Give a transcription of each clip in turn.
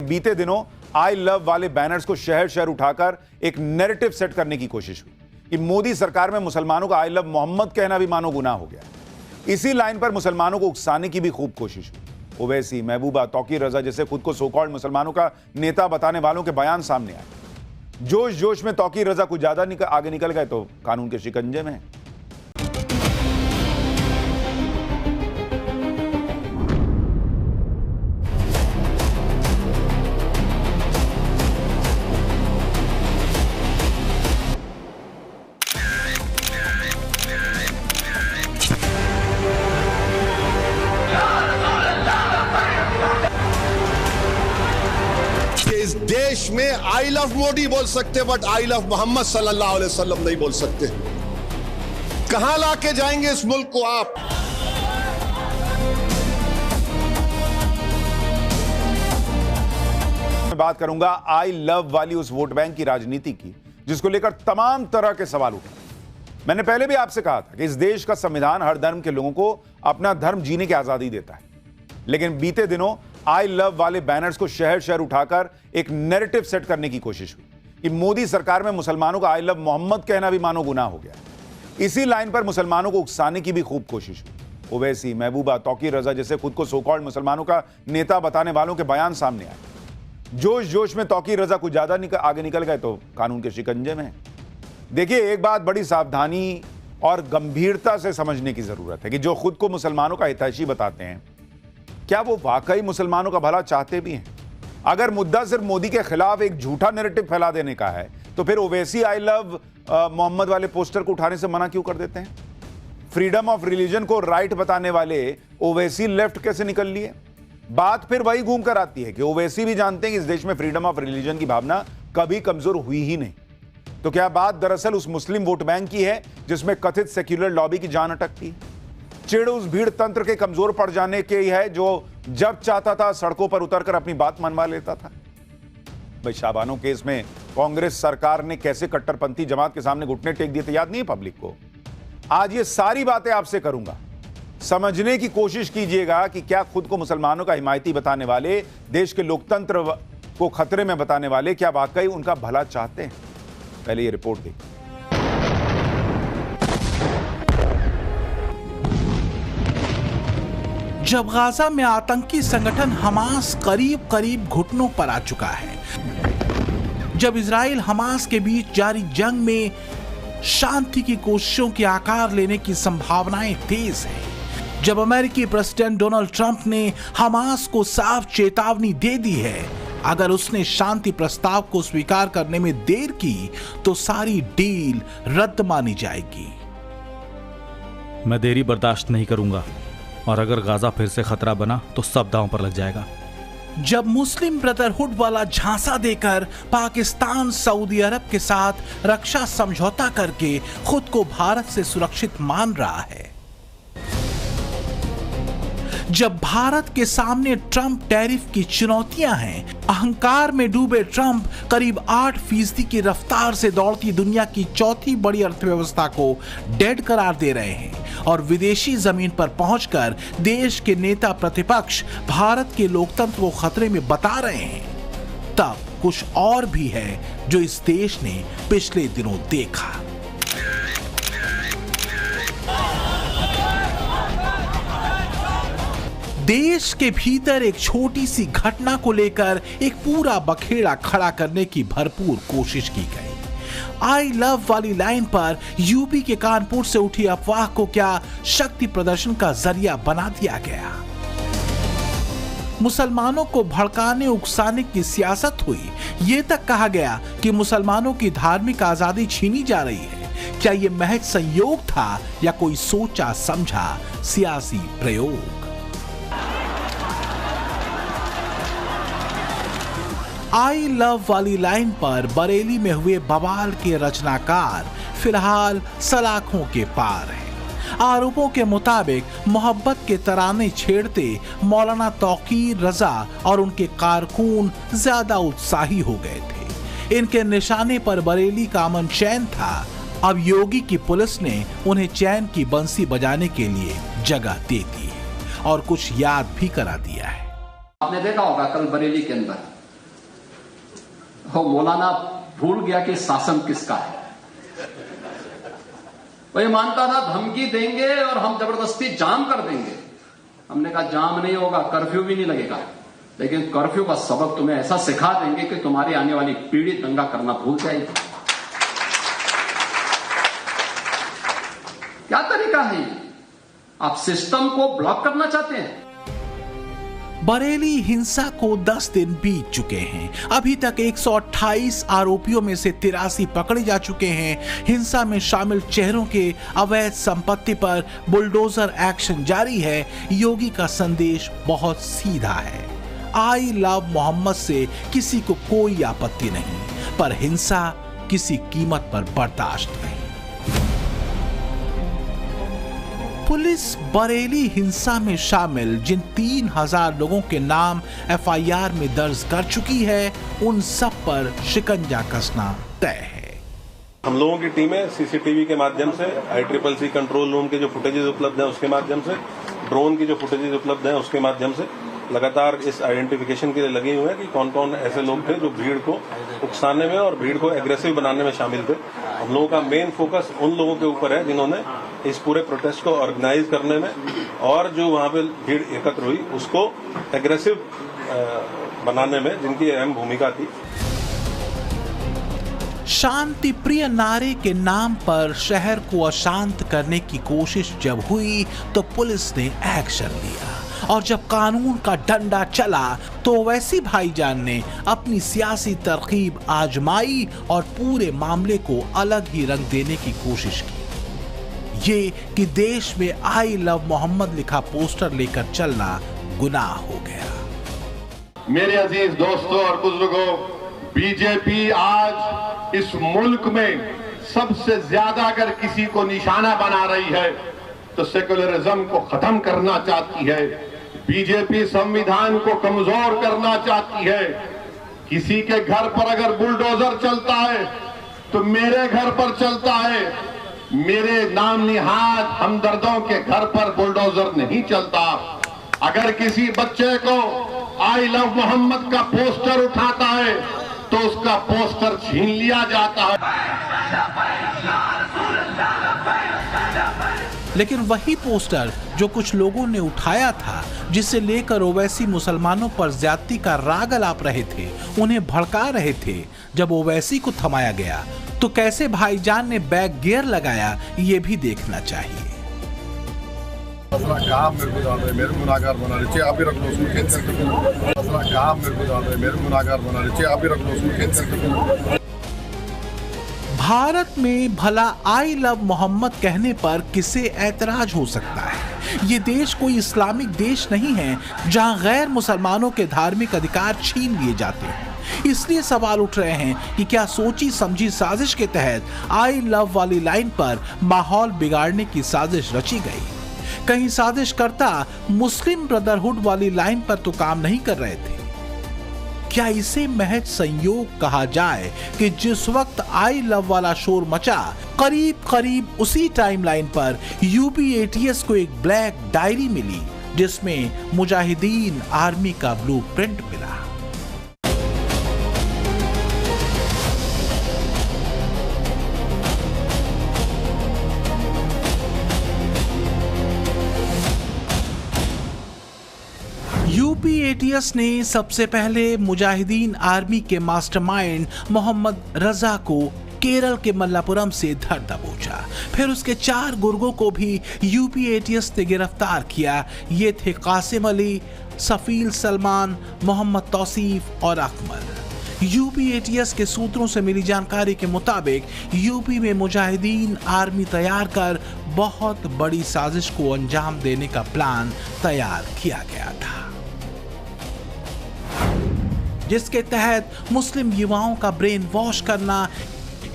बीते दिनों I love वाले बैनर्स को शहर शहर उठाकर एक नैरेटिव सेट करने की कोशिश हुई कि मोदी सरकार में मुसलमानों का आई लव मोहम्मद कहना भी मानो गुनाह हो गया। इसी लाइन पर मुसलमानों को उकसाने की भी खूब कोशिश हुई। ओवैसी, महबूबा, तौकीर रजा जैसे खुद को सो कॉल्ड मुसलमानों का नेता बताने वालों के बयान सामने आए। जोश जोश में तौकीर रजा कुछ ज्यादा आगे निकल गए तो कानून के शिकंजे में है। इस देश में आई लव मोदी बोल सकते बट आई लव मोहम्मद सल्लल्लाहु अलैहि वसल्लम नहीं बोल सकते। कहां लाके जाएंगे इस मुल्क को आप? मैं बात करूंगा आई लव वाली उस वोट बैंक की राजनीति की जिसको लेकर तमाम तरह के सवाल उठे। मैंने पहले भी आपसे कहा था कि इस देश का संविधान हर धर्म के लोगों को अपना धर्म जीने की आजादी देता है, लेकिन बीते दिनों आई लव वाले बैनर्स को शहर शहर उठाकर एक नैरेटिव सेट करने की कोशिश हुई कि मोदी सरकार में मुसलमानों का आई लव मोहम्मद कहना भी मानो गुनाह हो गया। इसी लाइन पर मुसलमानों को उकसाने की भी खूब कोशिश हुई। ओवैसी, महबूबा, तौकीर रजा जैसे खुद को सो कॉल्ड मुसलमानों का नेता बताने वालों के बयान सामने आए। जोश जोश में तौकीर रजा कुछ ज्यादा आगे निकल गए तो कानून के शिकंजे में है। देखिए, एक बात बड़ी सावधानी और गंभीरता से समझने की जरूरत है कि जो खुद को मुसलमानों का हितैषी बताते हैं, क्या वो वाकई मुसलमानों का भला चाहते भी हैं? अगर मुद्दा सिर्फ मोदी के खिलाफ एक झूठा नैरेटिव फैला देने का है तो फिर ओवैसी आई लव मोहम्मद वाले पोस्टर को उठाने से मना क्यों कर देते हैं? फ्रीडम ऑफ रिलीजन को राइट बताने वाले ओवैसी लेफ्ट कैसे निकल लिए? बात फिर वही घूम कर आती है कि ओवैसी भी जानते हैं कि इस देश में फ्रीडम ऑफ रिलीजन की भावना कभी कमजोर हुई ही नहीं। तो क्या बात दरअसल उस मुस्लिम वोट बैंक की है जिसमें कथित सेक्युलर लॉबी की जान अटकती है? चिड़ उस भीड़ तंत्र के कमजोर पड़ जाने के ही है जो जब चाहता था सड़कों पर उतरकर अपनी बात मनवा लेता था। भाई, शाबानो केस में कांग्रेस सरकार ने कैसे कट्टरपंथी जमात के सामने घुटने टेक दिए थे, याद नहीं है पब्लिक को? आज ये सारी बातें आपसे करूंगा। समझने की कोशिश कीजिएगा कि क्या खुद को मुसलमानों का हिमायती बताने वाले, देश के लोकतंत्र को खतरे में बताने वाले, क्या वाकई उनका भला चाहते हैं? पहले ये रिपोर्ट देखिए। जब गाजा में आतंकी संगठन हमास करीब करीब घुटनों पर आ चुका है, जब इजराइल हमास के बीच जारी जंग में शांति की कोशिशों के आकार लेने की संभावनाएं तेज है, जब अमेरिकी प्रेसिडेंट डोनाल्ड ट्रंप ने हमास को साफ चेतावनी दे दी है, अगर उसने शांति प्रस्ताव को स्वीकार करने में देर की तो सारी डील रद्द मानी जाएगी। मैं देरी बर्दाश्त नहीं करूंगा और अगर गाजा फिर से खतरा बना तो सब दांव पर लग जाएगा। जब मुस्लिम ब्रदरहुड वाला झांसा देकर पाकिस्तान सऊदी अरब के साथ रक्षा समझौता करके खुद को भारत से सुरक्षित मान रहा है, जब भारत के सामने ट्रंप टैरिफ की चुनौतियां हैं, अहंकार में डूबे ट्रंप करीब 8% की रफ्तार से दौड़ती दुनिया की चौथी बड़ी अर्थव्यवस्था को डेड करार दे रहे हैं और विदेशी जमीन पर पहुंचकर देश के नेता प्रतिपक्ष भारत के लोकतंत्र को खतरे में बता रहे हैं, तब कुछ और भी है जो इस देश ने पिछले दिनों देखा। देश के भीतर एक छोटी सी घटना को लेकर एक पूरा बखेड़ा खड़ा करने की भरपूर कोशिश की गई। आई लव वाली लाइन पर यूपी के कानपुर से उठी अफवाह को क्या शक्ति प्रदर्शन का जरिया बना दिया गया? मुसलमानों को भड़काने उकसाने की सियासत हुई, ये तक कहा गया कि मुसलमानों की धार्मिक आजादी छीनी जा रही है। क्या यह महज संयोग था या कोई सोचा समझा सियासी प्रयोग? आई लव वाली लाइन पर बरेली में हुए बवाल के रचनाकार फिलहाल सलाखों के पार हैं। आरोपों के मुताबिक मोहब्बत के तराने छेड़ते मौलाना तौकीर रजा और उनके कारकुन ज्यादा उत्साही हो गए थे। इनके निशाने पर बरेली का अमन चैन था। अब योगी की पुलिस ने उन्हें चैन की बंसी बजाने के लिए जगह दे दी है और कुछ याद भी करा दिया है। आपने देखा होगा कल बरेली के अंदर वो मौलाना भूल गया कि शासन किसका है। वो ये मानता था धमकी देंगे और हम जबरदस्ती जाम कर देंगे। हमने कहा जाम नहीं होगा, कर्फ्यू भी नहीं लगेगा, लेकिन कर्फ्यू का सबक तुम्हें ऐसा सिखा देंगे कि तुम्हारी आने वाली पीढ़ी दंगा करना भूल जाएगी। क्या तरीका है ये? आप सिस्टम को ब्लॉक करना चाहते हैं। बरेली हिंसा को 10 दिन बीत चुके हैं। अभी तक 128 आरोपियों में से 83 पकड़े जा चुके हैं। हिंसा में शामिल चेहरों के अवैध संपत्ति पर बुलडोजर एक्शन जारी है। योगी का संदेश बहुत सीधा है, आई लव मोहम्मद से किसी को कोई आपत्ति नहीं, पर हिंसा किसी कीमत पर बर्दाश्त नहीं। पुलिस बरेली हिंसा में शामिल जिन 3000 लोगों के नाम एफआईआर में दर्ज कर चुकी है, उन सब पर शिकंजा कसना तय है। हम लोगों की टीमें सीसीटीवी के माध्यम से, ICCC कंट्रोल रूम के जो फुटेजेस उपलब्ध हैं उसके माध्यम से, ड्रोन की जो फुटेजेस उपलब्ध हैं उसके माध्यम से लगातार इस आइडेंटिफिकेशन के लिए लगे हुए हैं कि कौन कौन ऐसे लोग थे जो भीड़ को उकसाने में और भीड़ को एग्रेसिव बनाने में शामिल थे। हम लोगों का मेन फोकस उन लोगों के ऊपर है जिन्होंने इस पूरे प्रोटेस्ट को ऑर्गेनाइज करने में और जो वहां पे भीड़ एकत्र हुई उसको एग्रेसिव बनाने में जिनकी अहम भूमिका थी। शांति प्रिय नारे के नाम पर शहर को अशांत करने की कोशिश जब हुई तो पुलिस ने एक्शन लिया, और जब कानून का डंडा चला तो ओवैसी भाईजान ने अपनी सियासी तरकीब आजमाई और पूरे मामले को अलग ही रंग देने की कोशिश की। ये कि देश में आई लव मोहम्मद लिखा पोस्टर लेकर चलना गुनाह हो गया। मेरे अजीज दोस्तों और बुजुर्गों, बीजेपी आज इस मुल्क में सबसे ज्यादा अगर किसी को निशाना बना रही है तो सेकुलरिज्म को खत्म करना चाहती है। बीजेपी संविधान को कमजोर करना चाहती है। किसी के घर पर अगर बुलडोजर चलता है तो मेरे घर पर चलता है। मेरे नाम निहाद हमदर्दों के घर पर बुलडोजर नहीं चलता। अगर किसी बच्चे को आई लव मोहम्मद का पोस्टर उठाता है तो उसका पोस्टर छीन लिया जाता है। लेकिन वही पोस्टर जो कुछ लोगों ने उठाया था, जिसे लेकर ओवैसी मुसलमानों पर ज्यादती का राग अलाप रहे थे, उन्हें भड़का रहे थे, जब ओवैसी को थमाया गया तो कैसे भाईजान ने बैक गियर लगाया, ये भी देखना चाहिए। काम मेरे को जान रहे, मेरे गुनाहगार बना रहे, आप भी रख लो उसमें कैंसिल कर दो। काम मेरे को जान रहे, मेरे गुनाहगार बना रहे, आप भी रख लो उसमें कैंसिल कर दो। भारत में भला आई लव मोहम्मद कहने पर किसे ऐतराज हो सकता है? ये देश कोई इस्लामिक देश नहीं है जहां गैर मुसलमानों के धार्मिक अधिकार छीन लिए जाते हैं। इसलिए सवाल उठ रहे हैं कि क्या सोची समझी साजिश के तहत आई लव वाली लाइन पर माहौल बिगाड़ने की साजिश रची गई? कहीं साजिशकर्ता मुस्लिम ब्रदरहुड वाली लाइन पर तो काम नहीं कर रहे थे? क्या इसे महज संयोग कहा जाए कि जिस वक्त आई लव वाला शोर मचा, करीब करीब उसी टाइमलाइन पर यूपी एटीएस को एक ब्लैक डायरी मिली जिसमें मुजाहिदीन आर्मी का ब्लूप्रिंट मिला। यूपी एटीएस ने सबसे पहले मुजाहिदीन आर्मी के मास्टरमाइंड मोहम्मद रजा को केरल के मल्लापुरम से धर दबोचा। फिर उसके 4 गुर्गों को भी यूपी एटीएस ने गिरफ्तार किया। ये थे कासिम अली, सफील सलमान, मोहम्मद तौसीफ और अकमल। यूपी एटीएस के सूत्रों से मिली जानकारी के मुताबिक यूपी में मुजाहिदीन आर्मी तैयार कर बहुत बड़ी साजिश को अंजाम देने का प्लान तैयार किया गया था, जिसके तहत मुस्लिम युवाओं का ब्रेन वॉश करना,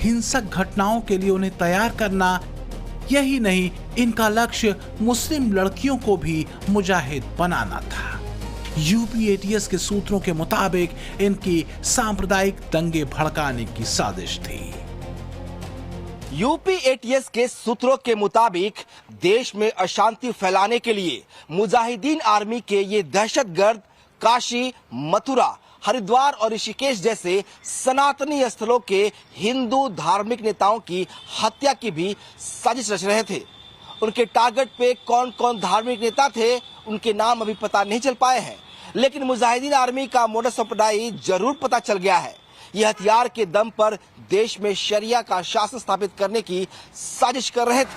हिंसक घटनाओं के लिए उन्हें तैयार करना। यही नहीं, इनका लक्ष्य मुस्लिम लड़कियों को भी मुजाहिद बनाना था। यूपी एटीएस के सूत्रों के मुताबिक इनकी सांप्रदायिक दंगे भड़काने की साजिश थी। यूपी एटीएस के सूत्रों के मुताबिक देश में अशांति फैलाने के लिए मुजाहिदीन आर्मी के ये दहशतगर्द काशी, मथुरा, हरिद्वार और ऋषिकेश जैसे सनातनी स्थलों के हिंदू धार्मिक नेताओं की हत्या की भी साजिश रच रहे थे। उनके टारगेट पे कौन कौन धार्मिक नेता थे, उनके नाम अभी पता नहीं चल पाए हैं, लेकिन मुजाहिदीन आर्मी का मोडस ऑपरेंडी जरूर पता चल गया है। ये हथियार के दम पर देश में शरिया का शासन स्थापित करने की साजिश कर रहे थे।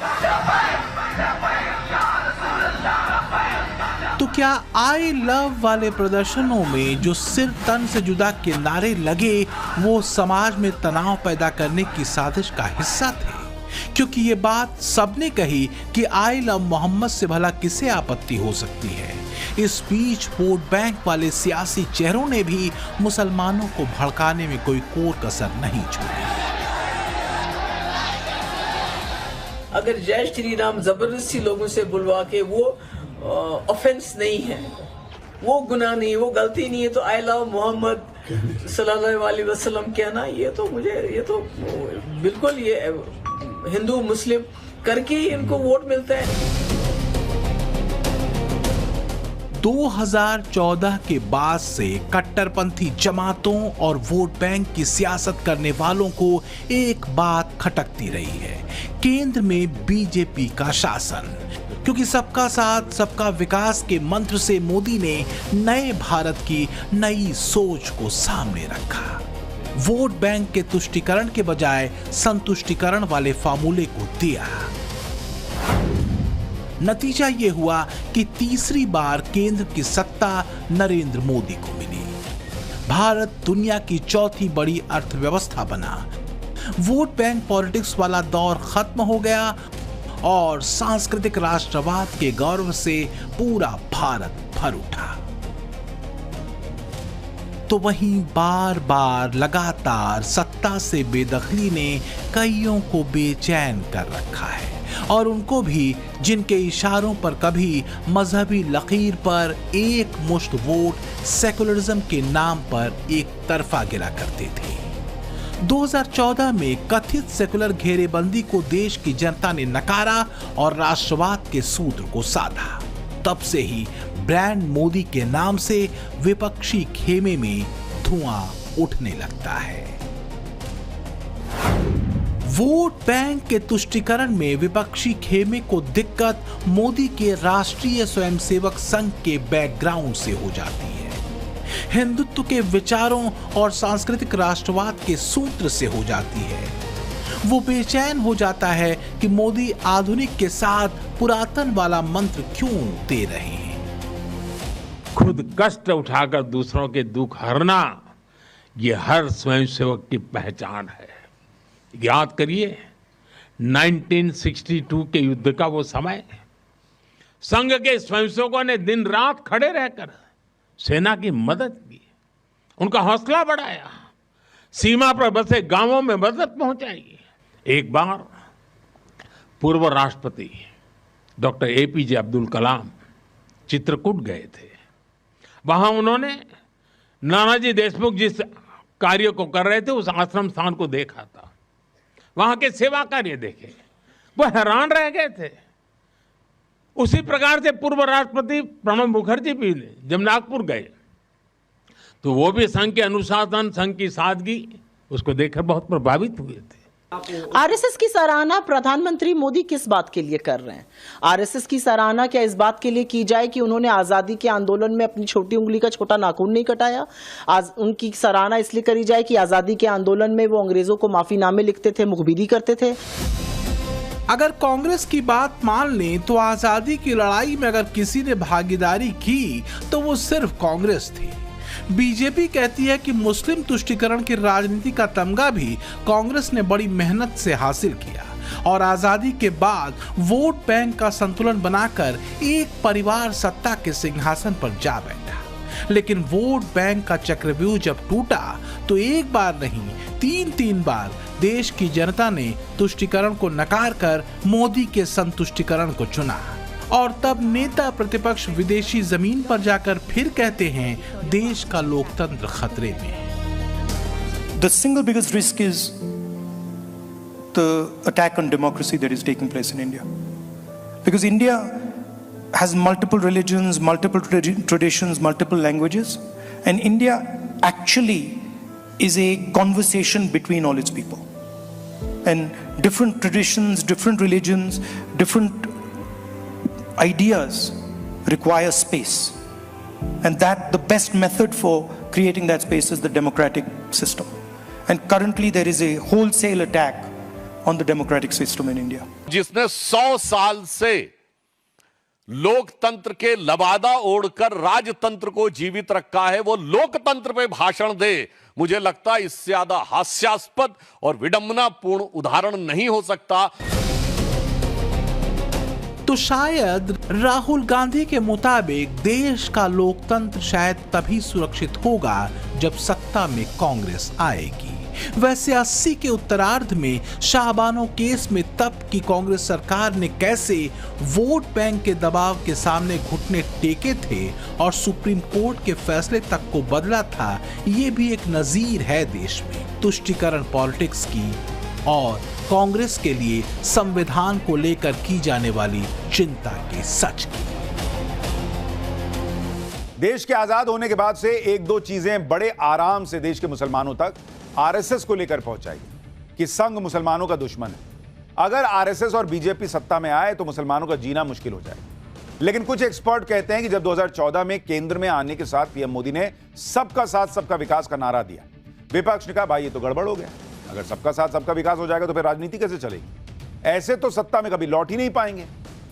तो क्या आई लव वाले प्रदर्शनों में जो सिर तन से जुदा के नारे लगे वो समाज में तनाव पैदा करने की साजिश का हिस्सा थे? क्योंकि ये बात सबने कही कि आई लव मोहम्मद से भला किसे आपत्ति हो सकती है। इस बीच वोट बैंक वाले सियासी चेहरों ने भी मुसलमानों को भड़काने में कोई कोर कसर नहीं छोड़ी। अगर जय श्री राम जबरदस्ती लोगों से बुलवा के वो ऑफेंस नहीं है, वो गुनाह नहीं, वो गलती नहीं है, तो आई लव मोहम्मद सल्लल्लाहु अलैहि वसल्लम कहना ये तो बिल्कुल ये हिंदू मुस्लिम करके ही इनको वोट मिलता है। 2014 के बाद से कट्टरपंथी जमातों और वोट बैंक की सियासत करने वालों को एक बात खटकती रही है, केंद्र में बीजेपी का शासन। क्योंकि सबका साथ सबका विकास के मंत्र से मोदी ने नए भारत की नई सोच को सामने रखा। वोट बैंक के तुष्टीकरण के बजाय संतुष्टीकरण वाले फार्मूले को दिया। नतीजा यह हुआ कि तीसरी बार केंद्र की सत्ता नरेंद्र मोदी को मिली। भारत दुनिया की चौथी बड़ी अर्थव्यवस्था बना। वोट बैंक पॉलिटिक्स वाला दौर खत्म हो गया और सांस्कृतिक राष्ट्रवाद के गौरव से पूरा भारत भर उठा। तो वहीं बार बार लगातार सत्ता से बेदखली ने कईयों को बेचैन कर रखा है, और उनको भी जिनके इशारों पर कभी मजहबी लकीर पर एक मुश्त वोट सेकुलरिज्म के नाम पर एक तरफा गिरा करते थे। 2014 में कथित सेकुलर घेरेबंदी को देश की जनता ने नकारा और राष्ट्रवाद के सूत्र को साधा। तब से ही ब्रांड मोदी के नाम से विपक्षी खेमे में धुआं उठने लगता है। वोट बैंक के तुष्टीकरण में विपक्षी खेमे को दिक्कत मोदी के राष्ट्रीय स्वयंसेवक संघ के बैकग्राउंड से हो जाती है, हिंदुत्व के विचारों और सांस्कृतिक राष्ट्रवाद के सूत्र से हो जाती है। वो बेचैन हो जाता है कि मोदी आधुनिक के साथ पुरातन वाला मंत्र क्यों दे रहे हैं। खुद कष्ट उठाकर दूसरों के दुख हरना, ये हर स्वयंसेवक की पहचान है। याद करिए 1962 के युद्ध का वो समय, संघ के स्वयंसेवकों ने दिन रात खड़े रहकर सेना की मदद की, उनका हौसला बढ़ाया, सीमा पर बसे गांवों में मदद पहुंचाई। एक बार पूर्व राष्ट्रपति डॉक्टर एपीजे अब्दुल कलाम चित्रकूट गए थे। वहां उन्होंने नानाजी देशमुख जिस कार्य को कर रहे थे उस आश्रम स्थान को देखा था, वहां के सेवा कार्य देखे, वो हैरान रह गए थे। उसी प्रकार से पूर्व राष्ट्रपति प्रणब मुखर्जी भी जब नागपुर गए तो वो भी संघ के अनुशासन, संघ की सादगी उसको देखकर बहुत प्रभावित हुए थे। आरएसएस की सराहना प्रधानमंत्री मोदी किस बात के लिए कर रहे हैं? आरएसएस की सराहना क्या इस बात के लिए की जाए कि उन्होंने आजादी के आंदोलन में अपनी छोटी उंगली का छोटा नाखून नहीं कटाया? आज उनकी सराहना इसलिए करी जाए कि आजादी के आंदोलन में वो अंग्रेजों को माफीनामे लिखते थे, मुखबिरी करते थे। अगर कांग्रेस की बात मान लें तो आजादी की लड़ाई में अगर किसी ने भागीदारी की तो वो सिर्फ कांग्रेस थी। बीजेपी कहती है कि मुस्लिम तुष्टीकरण की राजनीति का तमगा भी कांग्रेस ने बड़ी मेहनत से हासिल किया और आजादी के बाद वोट बैंक का संतुलन बनाकर एक परिवार सत्ता के सिंहासन पर जा बैठा। लेकिन वोट बैंक का चक्रव्यूह जब टूटा तो एक बार नहीं 3 बार देश की जनता ने तुष्टीकरण को नकार कर मोदी के संतुष्टीकरण को चुना। और तब नेता प्रतिपक्ष विदेशी जमीन पर जाकर फिर कहते हैं देश का लोकतंत्र खतरे में है। The single biggest risk is the attack on democracy that is taking place in India. Because India has multiple religions, multiple traditions, multiple languages, and India actually is a conversation between all its people. And different traditions, different religions, different ideas require space. And that the best method for creating that space is the democratic system. And currently there is a wholesale attack on the democratic system in India. जिसने 100 साल से लोकतंत्र के लबादा ओढ़कर राजतंत्र को जीवित रखा है, वो लोकतंत्र पे भाषण दे, मुझे लगता है इससे ज्यादा हास्यास्पद और विडंबनापूर्ण उदाहरण नहीं हो सकता। तो शायद राहुल गांधी के मुताबिक देश का लोकतंत्र शायद तभी सुरक्षित होगा जब सत्ता में कांग्रेस आएगी। वैसे 80 के उत्तरार्ध में शाहबानो केस में तब की कांग्रेस सरकार ने कैसे वोट बैंक के दबाव के सामने घुटने टेके थे और सुप्रीम कोर्ट के फैसले तक को बदला था, ये भी एक नजीर है देश में तुष्टीकरण पॉलिटिक्स की और कांग्रेस के लिए संविधान को लेकर की जाने वाली चिंता के सच की। देश के आजाद होने के बाद से एक दो चीजें बड़े आराम से देश के मुसलमानों तक आरएसएस को लेकर पहुंचाई कि संघ मुसलमानों का दुश्मन है। अगर आरएसएस और बीजेपी सत्ता में आए तो मुसलमानों का जीना मुश्किल हो जाएगा। लेकिन कुछ एक्सपर्ट कहते हैं कि जब 2014 में केंद्र में आने के साथ पीएम मोदी ने सबका साथ सबका विकास का नारा दिया, विपक्ष ने कहा भाई ये तो गड़बड़ हो गया, अगर सबका साथ सबका विकास हो जाएगा तो फिर राजनीति कैसे चलेगी? ऐसे तो सत्ता में कभी लौट ही नहीं पाएंगे,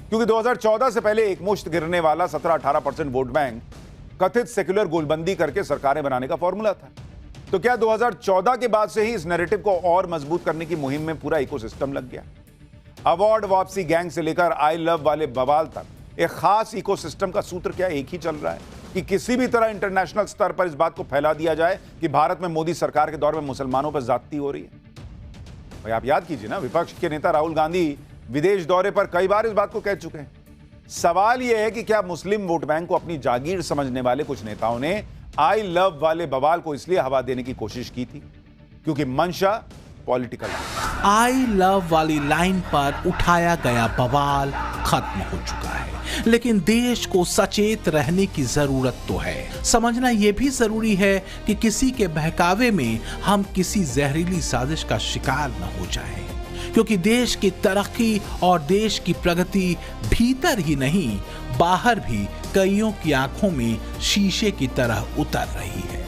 क्योंकि 2014 से पहले एकमुश्त गिरने वाला 17-18% वोट बैंक कथित सेक्युलर गोलबंदी करके सरकारें बनाने का फॉर्मूला था। तो क्या 2014 के बाद से ही इस नैरेटिव को और मजबूत करने की मुहिम में पूरा इकोसिस्टम लग गया? अवार्ड वापसी गैंग से लेकर आई लव वाले बवाल तक एक खास इकोसिस्टम का सूत्र क्या एक ही चल रहा है कि किसी भी तरह इंटरनेशनल स्तर पर इस बात को फैला दिया जाए कि भारत में मोदी सरकार के दौर में मुसलमानों पर ज्यादती हो रही है। भाई आप याद कीजिए ना, विपक्ष के नेता राहुल गांधी विदेश दौरे पर कई बार इस बात को कह चुके हैं। सवाल यह है कि क्या मुस्लिम वोट बैंक को अपनी जागीर समझने वाले कुछ नेताओं ने आई लव वाले बवाल को इसलिए हवा देने की कोशिश की थी क्योंकि मंशा पॉलिटिकल है। आई लव वाली लाइन पर उठाया गया बवाल खत्म हो चुका है, लेकिन देश को सचेत रहने की जरूरत तो है। समझना यह भी जरूरी है कि किसी के बहकावे में हम किसी जहरीली साजिश का शिकार न हो जाएं, क्योंकि देश की तरक्की और देश की प्रगति भीतर ही नहीं बाहर भी कईयों की आंखों में शीशे की तरह उतर रही है।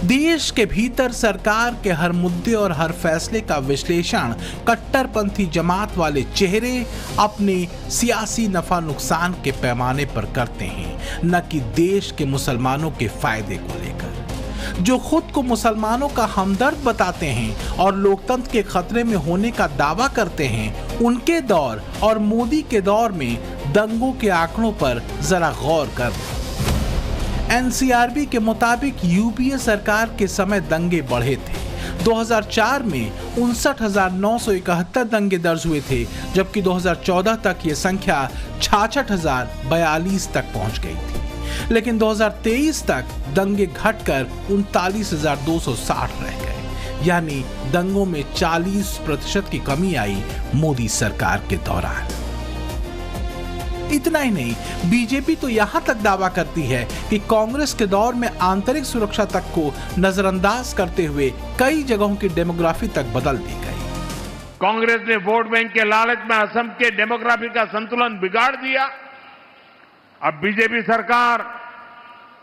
देश के भीतर सरकार के हर मुद्दे और हर फैसले का विश्लेषण कट्टरपंथी जमात वाले चेहरे अपने सियासी नफा नुकसान के पैमाने पर करते हैं, न कि देश के मुसलमानों के फायदे को लेकर। जो खुद को मुसलमानों का हमदर्द बताते हैं और लोकतंत्र के खतरे में होने का दावा करते हैं, उनके दौर और मोदी के दौर में दंगों के आंकड़ों पर जरा गौर कर। एनसीआरबी के मुताबिक यूपीए सरकार के समय दंगे बढ़े थे। 2004 में 59,971 दंगे दर्ज हुए थे, जबकि 2014 तक ये संख्या 66,042 तक पहुंच गई थी। लेकिन 2023 तक दंगे घटकर 39,260 रह गए, यानी दंगों में 40% की कमी आई मोदी सरकार के दौरान। इतना ही नहीं, बीजेपी तो यहां तक दावा करती है कि कांग्रेस के दौर में आंतरिक सुरक्षा तक को नजरअंदाज करते हुए कई जगहों की डेमोग्राफी तक बदल दी गई। कांग्रेस ने वोट बैंक के लालच में असम के डेमोग्राफी का संतुलन बिगाड़ दिया। अब बीजेपी सरकार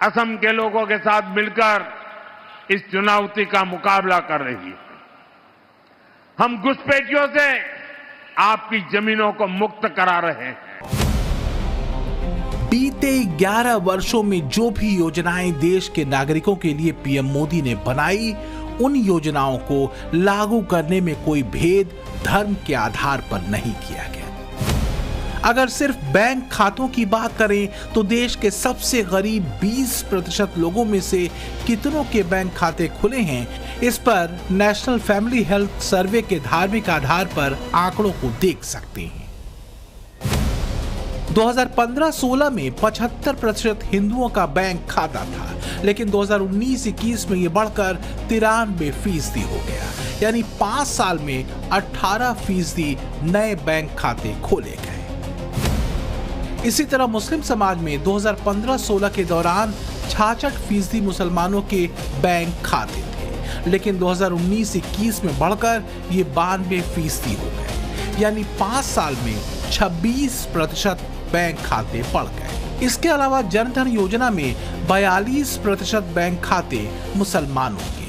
असम के लोगों के साथ मिलकर इस चुनौती का मुकाबला कर रही है। हम घुसपैठियों से आपकी जमीनों को मुक्त करा रहे हैं। बीते 11 वर्षों में जो भी योजनाएं देश के नागरिकों के लिए पीएम मोदी ने बनाई, उन योजनाओं को लागू करने में कोई भेद धर्म के आधार पर नहीं किया गया। अगर सिर्फ बैंक खातों की बात करें तो देश के सबसे गरीब 20% लोगों में से कितनों के बैंक खाते खुले हैं, इस पर नेशनल फैमिली हेल्थ सर्वे के धार्मिक आधार पर आंकड़ों को देख सकते हैं। 2015-16 में 75% हिंदुओं का बैंक खाता था, लेकिन 2019-21 में यह बढ़कर 93% हो गया, यानी 5 साल में 18% नए बैंक खाते खोले गए। इसी तरह मुस्लिम समाज में 2015-16 के दौरान 66% मुसलमानों के बैंक खाते थे, लेकिन 2019-21 में बढ़कर ये 92% हो गए, यानी 5 साल में 26% बैंक खाते बढ़ गए। इसके अलावा जन धन योजना में 42% बैंक खाते मुसलमानों के।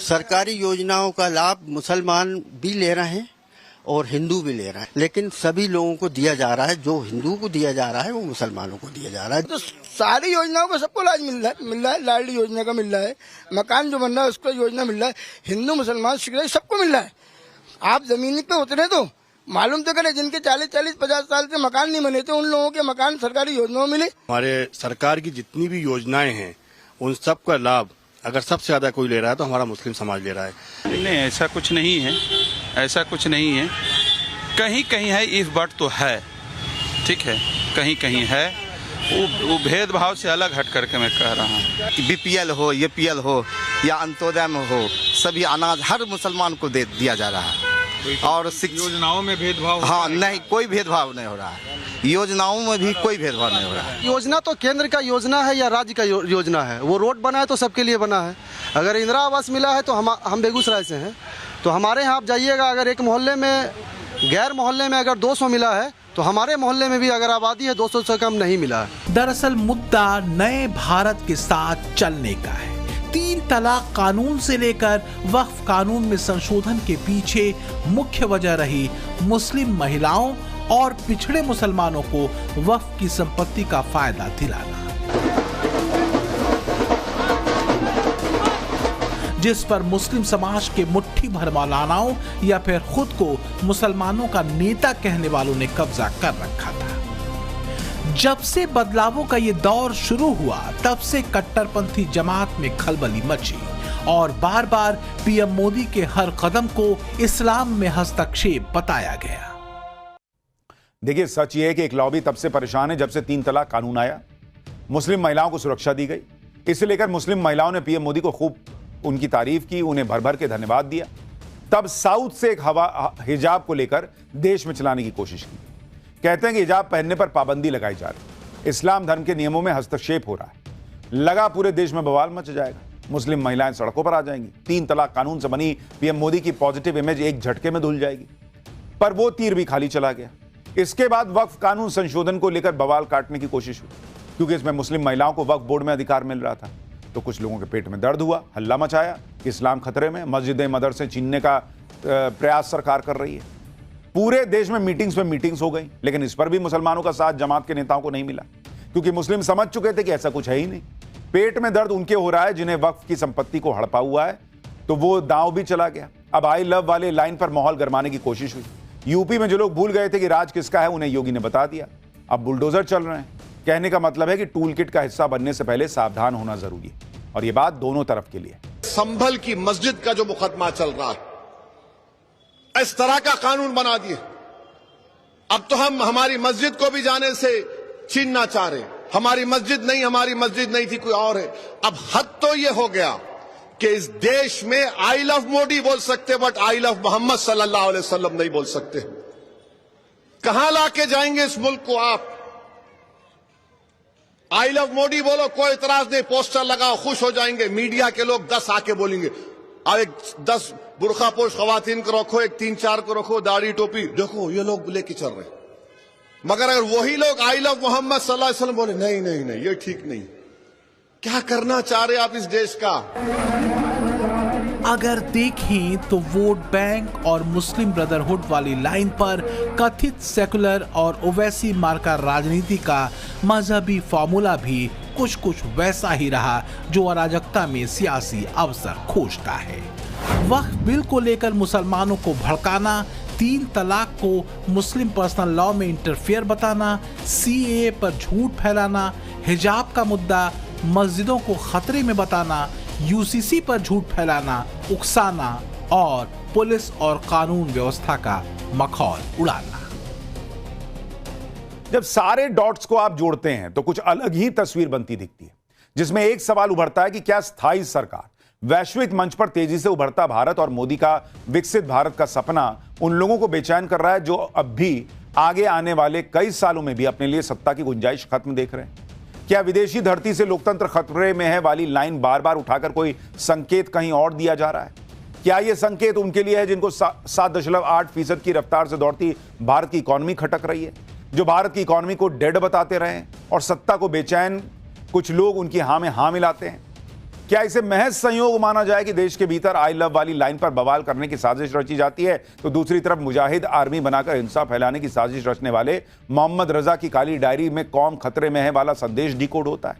सरकारी योजनाओं का लाभ मुसलमान भी ले रहे हैं और हिंदू भी ले रहा है, लेकिन सभी लोगों को दिया जा रहा है। जो हिंदू को दिया जा रहा है वो मुसलमानों को दिया जा रहा है। तो सारी योजनाओं का सबको लाभ मिल रहा है। लाडली योजना का मिल रहा है, मकान जो बन रहा है उसका योजना मिल रहा है, हिंदू मुसलमान सिख सबको मिल रहा है। आप जमीन पे उतरे तो मालूम तो करें, जिनके 40-50 साल से मकान नहीं बने थे उन लोगों के मकान सरकारी योजनाओं मिले। हमारे सरकार की जितनी भी योजनाएं हैं उन सब का लाभ अगर सबसे ज्यादा कोई ले रहा है तो हमारा मुस्लिम समाज ले रहा है। नहीं, ऐसा कुछ नहीं है, ऐसा कुछ नहीं है। कहीं कहीं है, इस बात तो है, ठीक है, कहीं कहीं है। वो भेदभाव से अलग हट करके मैं कह रहा हूँ। बीपीएल हो, एपीएल हो या अंत्योदय में हो, सभी अनाज हर मुसलमान को दे दिया जा रहा है। और योजनाओं में भेदभाव? हाँ, नहीं, कोई भेदभाव नहीं हो रहा है। योजनाओं में भी कोई भेदभाव नहीं हो रहा है। योजना तो केंद्र का योजना है या राज्य का योजना है। वो रोड बना है तो सबके लिए बना है। अगर इंदिरा आवास मिला है तो हम बेगूसराय से हैं, तो हमारे यहाँ आप जाइएगा, अगर एक मोहल्ले में, गैर मोहल्ले में अगर 200 मिला है तो हमारे मोहल्ले में भी अगर आबादी है 200 से कम नहीं मिला है। दरअसल मुद्दा नए भारत के साथ चलने का है। 3 तलाक कानून से लेकर वक्फ कानून में संशोधन के पीछे मुख्य वजह रही मुस्लिम महिलाओं और पिछड़े मुसलमानों को वक्फ की संपत्ति का फायदा दिलाना, जिस पर मुस्लिम समाज के मुट्ठी भर मौलानाओं या फिर खुद को मुसलमानों का नेता कहने वालों ने कब्जा कर रखा था। जब से बदलावों का ये दौर शुरू हुआ तब से कट्टरपंथी जमात में खलबली मची और बार बार पीएम मोदी के हर कदम को इस्लाम में हस्तक्षेप बताया गया। देखिए, सच ये है कि एक लॉबी तब से परेशान है जब से 3 तलाक कानून आया। मुस्लिम महिलाओं को सुरक्षा दी गई, इसे लेकर मुस्लिम महिलाओं ने पीएम मोदी को खूब उनकी तारीफ की, उन्हें भर भर के धन्यवाद दिया। तब साउथ से एक हिजाब को लेकर देश में चलाने की कोशिश की। कहते हैं कि हिजाब पहनने पर पाबंदी लगाई जा रही, इस्लाम धर्म के नियमों में हस्तक्षेप हो रहा है। लगा पूरे देश में बवाल मच जाएगा, मुस्लिम महिलाएं सड़कों पर आ जाएंगी, 3 तलाक कानून से बनी पीएम मोदी की पॉजिटिव इमेज एक झटके में धुल जाएगी। पर वो तीर भी खाली चला गया। इसके बाद वक्फ कानून संशोधन को लेकर बवाल काटने की कोशिश हुई, क्योंकि इसमें मुस्लिम महिलाओं को वक्फ बोर्ड में अधिकार मिल रहा था। तो कुछ लोगों के पेट में दर्द हुआ, हल्ला मचाया कि इस्लाम खतरे में, मस्जिदें मदरसे छीनने का प्रयास सरकार कर रही है। पूरे देश में मीटिंग्स पे मीटिंग्स हो गई, लेकिन इस पर भी मुसलमानों का साथ जमात के नेताओं को नहीं मिला, क्योंकि मुस्लिम समझ चुके थे कि ऐसा कुछ है ही नहीं। पेट में दर्द उनके हो रहा है जिन्हें वक्फ की संपत्ति को हड़पा हुआ है, तो वो दांव भी चला गया। अब आई लव वाले लाइन पर माहौल गरमाने की कोशिश हुई। यूपी में जो लोग भूल गए थे कि राज किसका है, उन्हें योगी ने बता दिया। अब बुलडोजर चल रहे हैं। कहने का मतलब है कि टूल किट का हिस्सा बनने से पहले सावधान होना जरूरी है, और यह बात दोनों तरफ के लिए। संभल की मस्जिद का जो मुकदमा चल रहा है, इस तरह का कानून बना दिए। अब तो हम हमारी मस्जिद को भी जाने से छीनना चाह रहे हैं। हमारी मस्जिद नहीं थी, कोई और है। अब हद तो यह हो गया कि इस देश में आई लव मोदी बोल सकते, बट आई लव मोहम्मद सल्लल्लाहु अलैहि वसल्लम नहीं बोल सकते। कहां लाके जाएंगे इस मुल्क को आप? आई लव मोदी बोलो, कोई इतराज नहीं, पोस्टर लगाओ, खुश हो जाएंगे। मीडिया के लोग 10 आके बोलेंगे, अब एक 10 बुरखा पोश खवातीन को रखो, एक 3-4 को रखो, दाढ़ी टोपी, देखो ये लोग लेके चल रहे। मगर अगर वही लोग आई लव मोहम्मद सल्लल्लाहु अलैहि वसल्लम बोले, नहीं ये ठीक नहीं। क्या करना चाह रहे आप इस देश का? अगर देखें तो वोट बैंक और मुस्लिम ब्रदरहुड वाली लाइन पर कथित सेकुलर और ओवैसी मार्का राजनीति का मजहबी फॉर्मूला भी कुछ वैसा ही रहा जो अराजकता में सियासी अवसर खोजता है। वक्फ बिल को लेकर मुसलमानों को भड़काना, 3 तलाक को मुस्लिम पर्सनल लॉ में इंटरफेयर बताना, सीएए पर झूठ फैलाना, हिजाब का मुद्दा मस्जिदों को खतरे में बताना, यूसीसी पर झूठ फैलाना, उकसाना और पुलिस और कानून व्यवस्था का मखौल उड़ाना। जब सारे डॉट्स को आप जोड़ते हैं तो कुछ अलग ही तस्वीर बनती दिखती है, जिसमें एक सवाल उभरता है कि क्या स्थायी सरकार, वैश्विक मंच पर तेजी से उभरता भारत और मोदी का विकसित भारत का सपना उन लोगों को बेचैन कर रहा है जो अब भी आगे आने वाले कई सालों में भी अपने लिए सत्ता की गुंजाइश खत्म देख रहे हैं? क्या विदेशी धरती से लोकतंत्र खतरे में है वाली लाइन बार बार उठाकर कोई संकेत कहीं और दिया जा रहा है? क्या यह संकेत उनके लिए है जिनको 7.8% की रफ्तार से दौड़ती भारत की इकॉनमी खटक रही है, जो भारत की इकॉनमी को डेड बताते रहे और सत्ता को बेचैन कुछ लोग उनकी हां में हां मिलाते हैं? क्या इसे महज संयोग माना जाए कि देश के भीतर आई लव वाली लाइन पर बवाल करने की साजिश रची जाती है, तो दूसरी तरफ मुजाहिद आर्मी बनाकर हिंसा फैलाने की साजिश रचने वाले मोहम्मद रजा की काली डायरी में कौम खतरे में है वाला संदेश डिकोड होता है?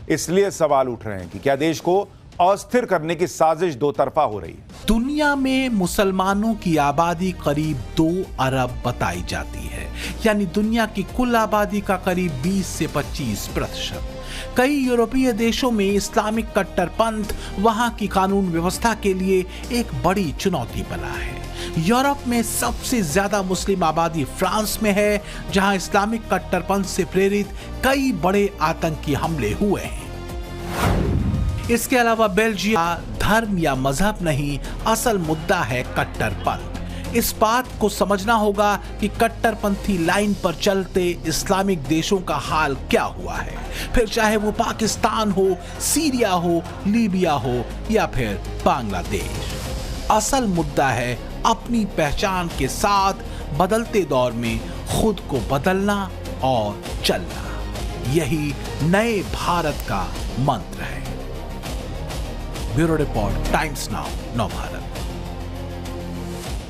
इसलिए सवाल उठ रहे हैं कि क्या देश को अस्थिर करने की साजिश दो तरफा हो रही है? दुनिया में मुसलमानों की आबादी करीब 2 अरब बताई जाती है, यानी दुनिया की कुल आबादी का करीब 20 से 25%। कई यूरोपीय देशों में इस्लामिक कट्टरपंथ वहां की कानून व्यवस्था के लिए एक बड़ी चुनौती बना है। यूरोप में सबसे ज्यादा मुस्लिम आबादी फ्रांस में है, जहां इस्लामिक कट्टरपंथ से प्रेरित कई बड़े आतंकी हमले हुए हैं। इसके अलावा बेल्जियम धर्म या मजहब नहीं, असल मुद्दा है कट्टरपंथ। इस बात को समझना होगा कि कट्टरपंथी लाइन पर चलते इस्लामिक देशों का हाल क्या हुआ है, फिर चाहे वो पाकिस्तान हो, सीरिया हो, लीबिया हो या फिर बांग्लादेश। असल मुद्दा है अपनी पहचान के साथ बदलते दौर में खुद को बदलना और चलना। यही नए भारत का मंत्र है। ब्यूरो रिपोर्ट, टाइम्स नाउ, नव भारत।